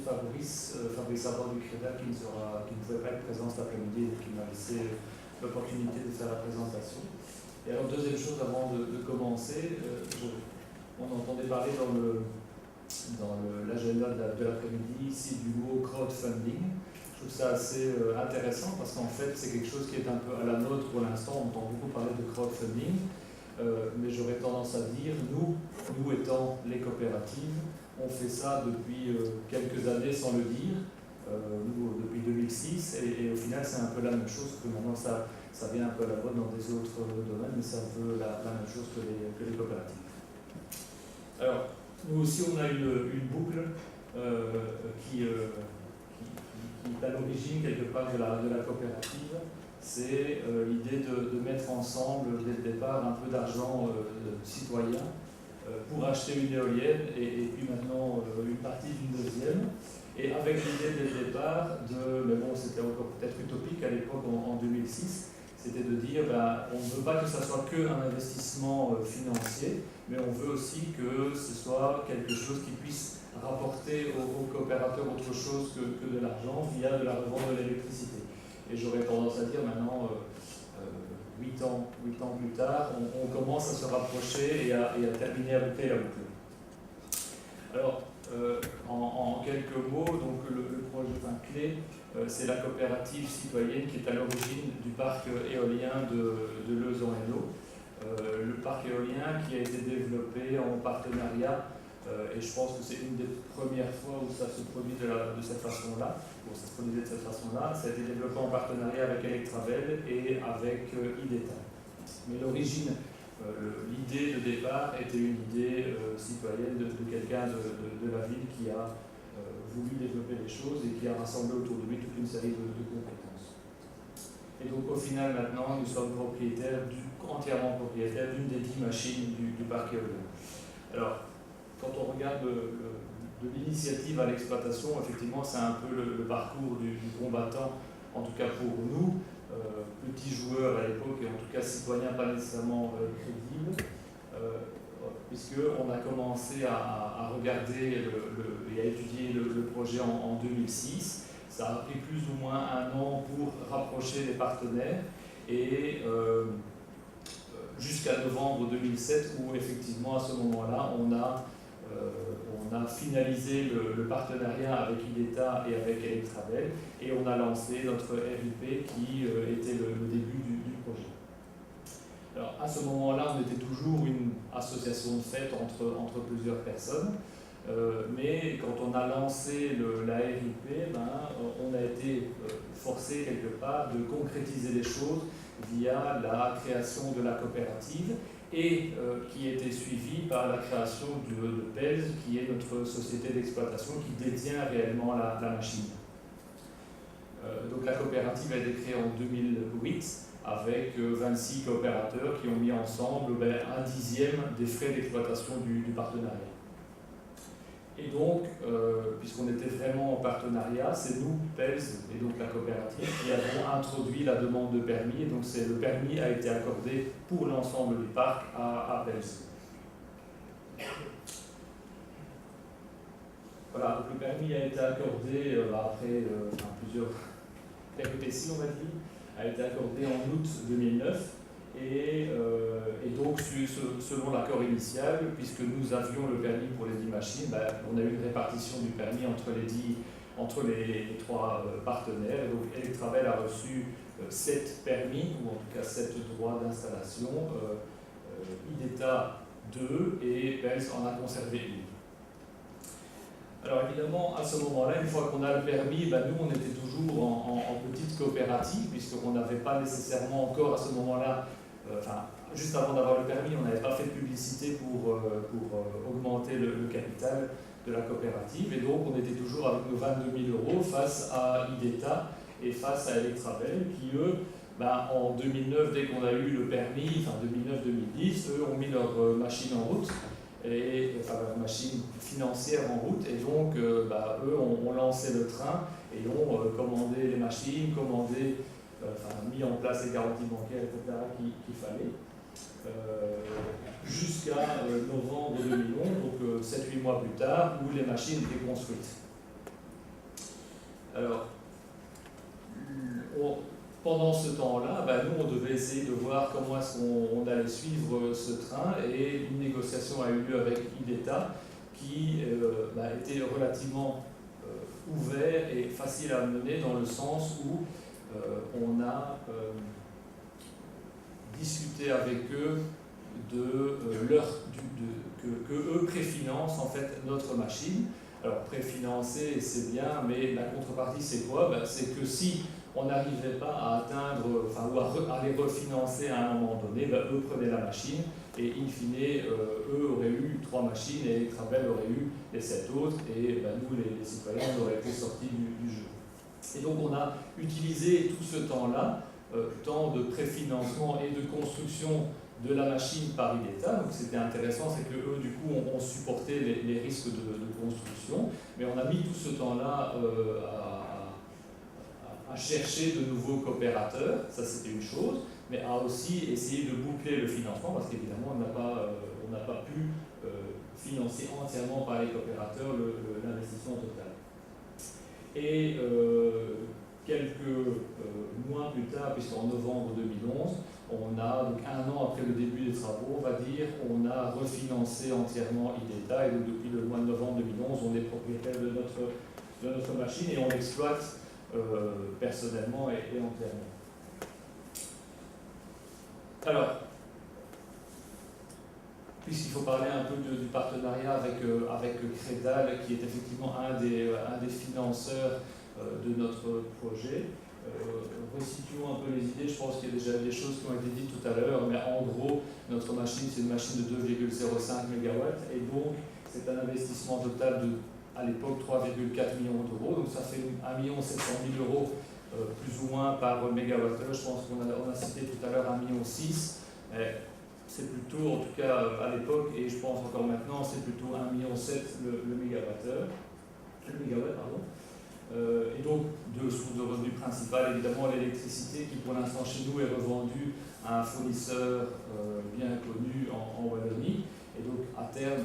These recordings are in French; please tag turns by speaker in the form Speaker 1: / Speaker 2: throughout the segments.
Speaker 1: Fabrice Arbor du Crédit qui ne pouvait pas être présent cet après-midi et qui m'a laissé l'opportunité de faire la présentation. Et alors, deuxième chose avant de commencer, on entendait parler dans l'agenda de l'après-midi ici du mot crowdfunding. Je trouve ça assez intéressant parce qu'en fait c'est quelque chose qui est un peu à la mode pour l'instant. On entend beaucoup parler de crowdfunding, mais j'aurais tendance à dire, nous étant les coopératives, on fait ça depuis quelques années sans le dire, nous depuis 2006, et au final c'est un peu la même chose que maintenant ça vient un peu à la mode dans des autres domaines, mais c'est un peu la même chose que les coopératives. Alors, nous aussi on a une boucle qui est à l'origine quelque part de la coopérative. C'est l'idée de mettre ensemble dès le départ un peu d'argent citoyen pour acheter une éolienne et puis maintenant une partie d'une deuxième. Et avec l'idée dès le départ mais bon, c'était encore peut-être utopique à l'époque en 2006, c'était de dire on ne veut pas que ça soit qu'un investissement financier, mais on veut aussi que ce soit quelque chose qui puisse rapporter aux coopérateurs autre chose que de l'argent via de la revente de l'électricité. Et j'aurais tendance à dire maintenant, 8 ans plus tard, on commence à se rapprocher et à terminer à boucler la boucle. Alors, en quelques mots, donc le projet clé, c'est la coopérative citoyenne qui est à l'origine du parc éolien de Leuze-en-Hainaut. Le parc éolien qui a été développé en partenariat, et je pense que c'est une des premières fois où ça se produit de cette façon-là, ça a été développé en partenariat avec Electravel et avec IDETA. Mais l'origine, l'idée de départ était une idée citoyenne de quelqu'un de la ville qui a voulu développer les choses et qui a rassemblé autour de lui toute une série de compétences. Et donc au final maintenant, nous sommes entièrement propriétaires d'une des 10 machines du parc éolien. Alors, quand on regarde de l'initiative à l'exploitation, effectivement c'est un peu le parcours du combattant, en tout cas pour nous, petits joueurs à l'époque et en tout cas citoyens pas nécessairement crédibles, puisqu'on a commencé à regarder et à étudier le projet en 2006. Ça a pris plus ou moins un an pour rapprocher les partenaires et jusqu'à novembre 2007 où effectivement à ce moment-là on a finalisé le partenariat avec IDETA et avec Electravel et on a lancé notre RIP qui était le début du projet. Alors à ce moment-là, on était toujours une association de fait entre plusieurs personnes, mais quand on a lancé la RIP, on a été forcé quelque part de concrétiser les choses via la création de la coopérative et qui a été suivi par la création de PELS, qui est notre société d'exploitation qui détient réellement la machine. Donc la coopérative a été créée en 2008 avec 26 coopérateurs qui ont mis ensemble 1/10 des frais d'exploitation du partenariat. Et donc, puisqu'on était vraiment en partenariat, c'est nous, PELS, et donc la coopérative, qui avons introduit la demande de permis. Et donc, le permis a été accordé pour l'ensemble du parc à PELS. Voilà, donc le permis a été accordé après plusieurs péripéties, on va dire, a été accordé en août 2009. Et donc, selon l'accord initial, puisque nous avions le permis pour les 10 machines, on a eu une répartition du permis entre les 3 partenaires. Et donc, Electravel a reçu 7 permis, ou en tout cas 7 droits d'installation, IDETA 2 et PELS en a conservé 1. Alors évidemment, à ce moment-là, une fois qu'on a le permis, nous on était toujours en petite coopérative, puisqu'on n'avait pas nécessairement encore à ce moment-là, juste avant d'avoir le permis, on n'avait pas fait de publicité pour augmenter le capital de la coopérative, et donc on était toujours avec nos 22 000 € face à IDETA et face à Electravel, qui eux, en 2009, dès qu'on a eu le permis, 2009-2010, eux ont mis leur machine en route, leur machine financière en route, et donc eux ont lancé le train et ont commandé les machines, mis en place les garanties bancaires, etc. qu'il fallait, jusqu'à novembre 2011, donc 7-8 mois plus tard, où les machines étaient construites. Alors, pendant ce temps-là, nous, on devait essayer de voir comment est-ce qu'on allait suivre ce train, et une négociation a eu lieu avec IDETA qui était relativement ouvert et facile à mener, dans le sens où on a discuté avec eux que eux préfinancent en fait notre machine. Alors préfinancer, c'est bien, mais la contrepartie c'est quoi? C'est que si on n'arrivait pas à atteindre, ou à les refinancer à un moment donné, eux prenaient la machine, et in fine, eux auraient eu 3 machines et Trabel aurait eu les 7 autres, et nous, les citoyens, on aurait été sortis du jeu. Et donc on a utilisé tout ce temps-là, temps de préfinancement et de construction de la machine par IDETA. Donc c'était intéressant, c'est que eux, du coup, ont supporté les risques de construction, mais on a mis tout ce temps-là à chercher de nouveaux coopérateurs, ça c'était une chose, mais à aussi essayer de boucler le financement, parce qu'évidemment on n'a pas pu financer entièrement par les coopérateurs l'investissement total. Et quelques mois plus tard, puisqu'en novembre 2011, on a, donc 1 an après le début des travaux, on va dire, on a refinancé entièrement IDETA, et donc depuis le mois de novembre 2011, on est propriétaire de notre machine et on l'exploite personnellement et entièrement. Alors, puisqu'il faut parler un peu du partenariat avec Credal, qui est effectivement un des financeurs de notre projet, resituons un peu les idées. Je pense qu'il y a déjà des choses qui ont été dites tout à l'heure, mais en gros, notre machine, c'est une machine de 2,05 MW, et donc c'est un investissement total de, à l'époque, 3,4 millions d'euros, donc ça fait 1 700 000 euros plus ou moins par mégawattheure. Je pense qu'on a cité tout à l'heure 1,6 million. C'est plutôt, en tout cas à l'époque, et je pense encore maintenant, c'est plutôt 1,7 million le mégawattheure. Le mégawatt, pardon. Et donc, 2 sources de revenus principales, évidemment l'électricité qui pour l'instant chez nous est revendue à un fournisseur bien connu en Wallonie, et donc à terme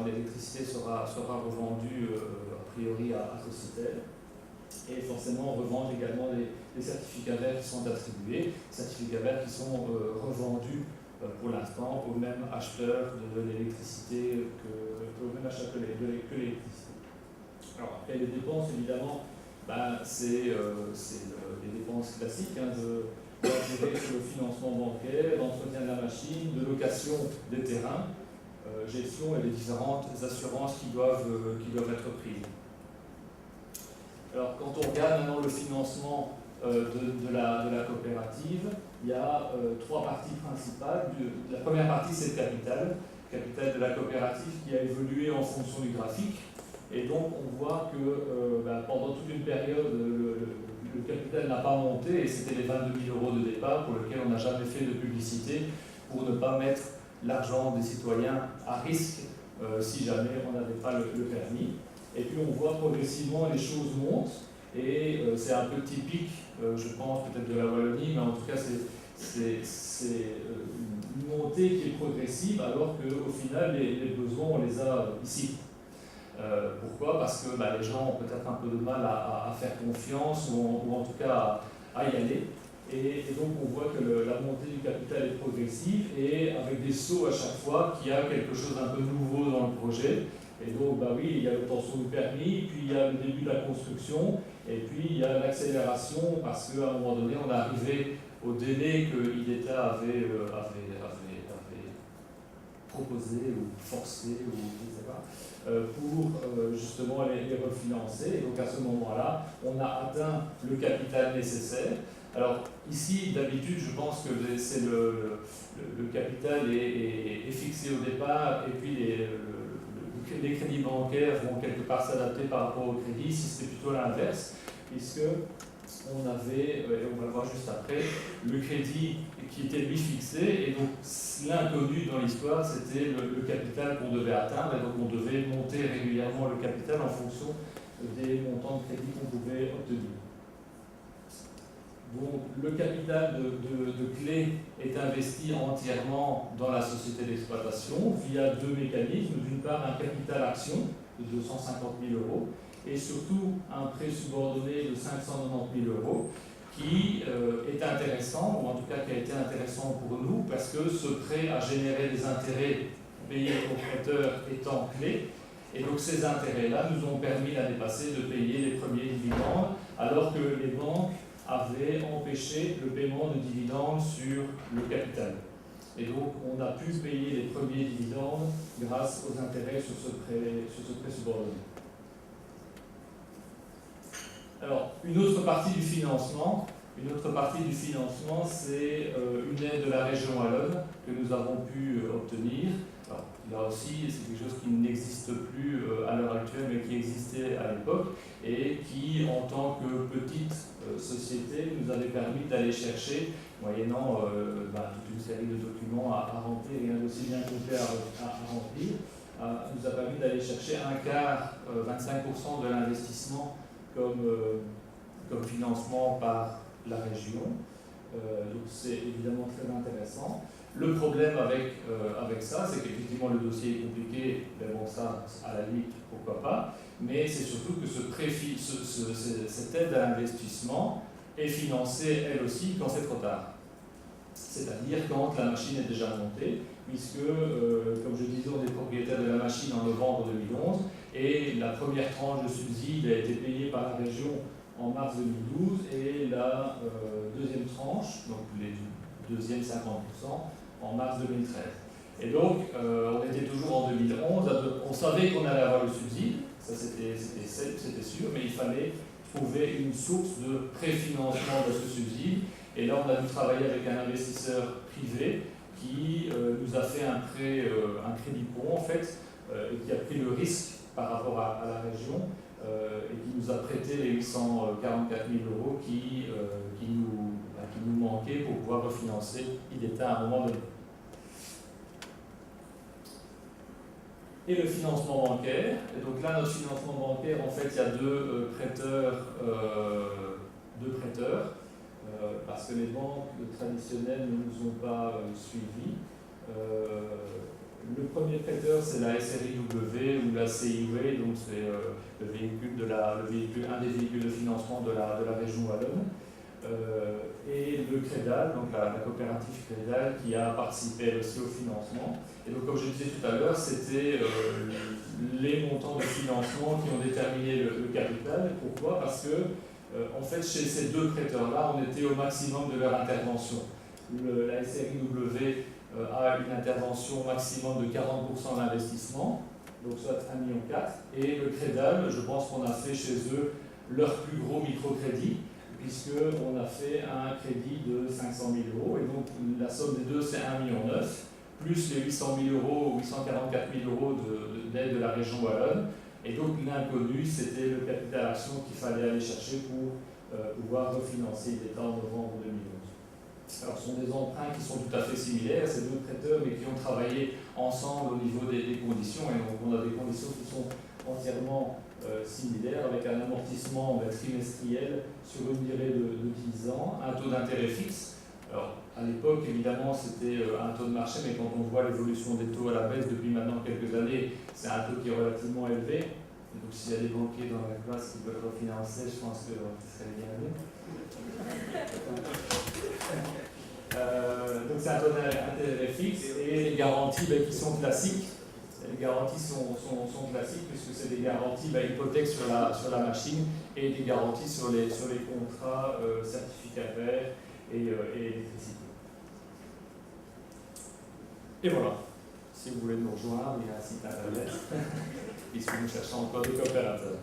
Speaker 1: l'électricité sera revendue a priori à Sociétel, et forcément on revend également des certificats verts qui sont attribués, certificats verts qui sont revendus pour l'instant aux mêmes acheteurs de l'électricité que l'électricité. Alors après les dépenses, évidemment, c'est les dépenses classiques de le financement bancaire, d'entretien de la machine, de location des terrains, gestion et les différentes assurances qui doivent être prises. Alors quand on regarde maintenant le financement de la coopérative, il y a 3 parties principales. La première partie, c'est le capital de la coopérative qui a évolué en fonction du graphique. Et donc on voit que pendant toute une période, le capital n'a pas monté, et c'était les 22 000 euros de départ pour lesquels on n'a jamais fait de publicité, pour ne pas mettre l'argent des citoyens à risque si jamais on n'avait pas le permis. Et puis on voit progressivement les choses montent, et c'est un peu typique, je pense peut-être de la Wallonie, mais en tout cas c'est une montée qui est progressive, alors qu'au final les besoins on les a ici. Pourquoi? Parce que les gens ont peut-être un peu de mal à faire confiance, ou en tout cas à y aller. Et donc on voit que la montée du capital est progressive, et avec des sauts à chaque fois qu'il y a quelque chose d'un peu nouveau dans le projet. Et donc oui, il y a l'obtention du permis, puis il y a le début de la construction, et puis il y a l'accélération, parce qu'à un moment donné on est arrivé au délai que IDETA avait proposé ou forcé, ou je ne sais pas, pour justement les refinancer. Et donc à ce moment-là, on a atteint le capital nécessaire. Alors ici, d'habitude, je pense que c'est le capital est fixé au départ, et puis les crédits bancaires vont quelque part s'adapter par rapport au crédit. Si c'était plutôt l'inverse, puisque on avait, et on va le voir juste après, le crédit qui était lui fixé, et donc l'inconnu dans l'histoire, c'était le capital qu'on devait atteindre, et donc on devait monter régulièrement le capital en fonction des montants de crédit qu'on pouvait obtenir. Donc le capital de Clé est investi entièrement dans la société d'exploitation via 2 mécanismes. D'une part, un capital action de 250 000 euros, et surtout un prêt subordonné de 590 000 euros qui est intéressant, ou en tout cas qui a été intéressant pour nous, parce que ce prêt a généré des intérêts payés aux prêteurs étant clés, et donc ces intérêts-là nous ont permis l'année passée de payer les premiers dividendes, alors que les banques avaient empêché le paiement de dividendes sur le capital. Et donc on a pu payer les premiers dividendes grâce aux intérêts sur ce prêt subordonné. Alors, une autre partie du financement, c'est une aide de la région wallonne que nous avons pu obtenir. Alors, là aussi, c'est quelque chose qui n'existe plus à l'heure actuelle, mais qui existait à l'époque, et qui, en tant que petite société, nous avait permis d'aller chercher, moyennant toute une série de documents à remplir et un dossier bien complet à remplir, nous a permis d'aller chercher un quart, 25% de l'investissement comme financement par la région. Donc c'est évidemment très intéressant. Le problème avec ça, c'est qu'effectivement le dossier est compliqué, mais bon ça, à la limite, pourquoi pas, mais c'est surtout que cette aide à l'investissement est financée elle aussi quand c'est trop tard. C'est-à-dire quand la machine est déjà montée, puisque, comme je disais, on est propriétaire de la machine en novembre 2011, et la première tranche de subside a été payée par la région en mars 2012, et la deuxième tranche, donc les deuxièmes 50%, en mars 2013. Et donc, on était toujours en 2011, on savait qu'on allait avoir le subside, ça c'était sûr, mais il fallait trouver une source de préfinancement de ce subside. Et là, on a dû travailler avec un investisseur privé qui nous a fait un crédit pont, en fait, et qui a pris le risque par rapport à la région, et qui nous a prêté les 844 000 euros qui nous manquaient pour pouvoir refinancer IDETA à un moment donné. Et le financement bancaire. Et donc là, notre financement bancaire, en fait, il y a deux prêteurs, parce que les banques traditionnelles ne nous ont pas suivis. Le premier prêteur, c'est la SRIW ou la CIW, donc c'est un des véhicules de financement de la région wallonne. Et le Crédal, donc la coopérative Crédal, qui a participé aussi au financement. Et donc, comme je disais tout à l'heure, c'était les montants de financement qui ont déterminé le capital. Pourquoi? Parce que, en fait, chez ces deux prêteurs-là, on était au maximum de leur intervention. La SRIW a une intervention maximum de 40% d'investissement, donc soit 1,4 million. Et le Crédal, je pense qu'on a fait chez eux leur plus gros microcrédit, puisqu'on a fait un crédit de 500 000 euros, et donc la somme des deux c'est 1,9 million, plus les 800 000 euros ou 844 000 euros d'aide de la région wallonne, et donc l'inconnu c'était le capital action qu'il fallait aller chercher pour pouvoir refinancer l'État en novembre 2011. Alors ce sont des emprunts qui sont tout à fait similaires, ces deux prêteurs, mais qui ont travaillé ensemble au niveau des conditions, et donc on a des conditions qui sont entièrement similaire, avec un amortissement trimestriel sur une durée de 10 ans, un taux d'intérêt fixe. Alors, à l'époque, évidemment, c'était un taux de marché, mais quand on voit l'évolution des taux à la baisse depuis maintenant quelques années, c'est un taux qui est relativement élevé. Et donc, s'il y a des banquiers dans la classe qui veulent refinancer, je pense que ce serait bien vu. Donc, c'est un taux d'intérêt fixe et les garanties qui sont classiques. Les garanties sont classiques puisque c'est des garanties hypothèques sur la machine et des garanties sur les contrats certificats verts et électricité. Et voilà. Si vous voulez nous rejoindre, il y a un site internet puisque nous cherchons encore des coopérateurs.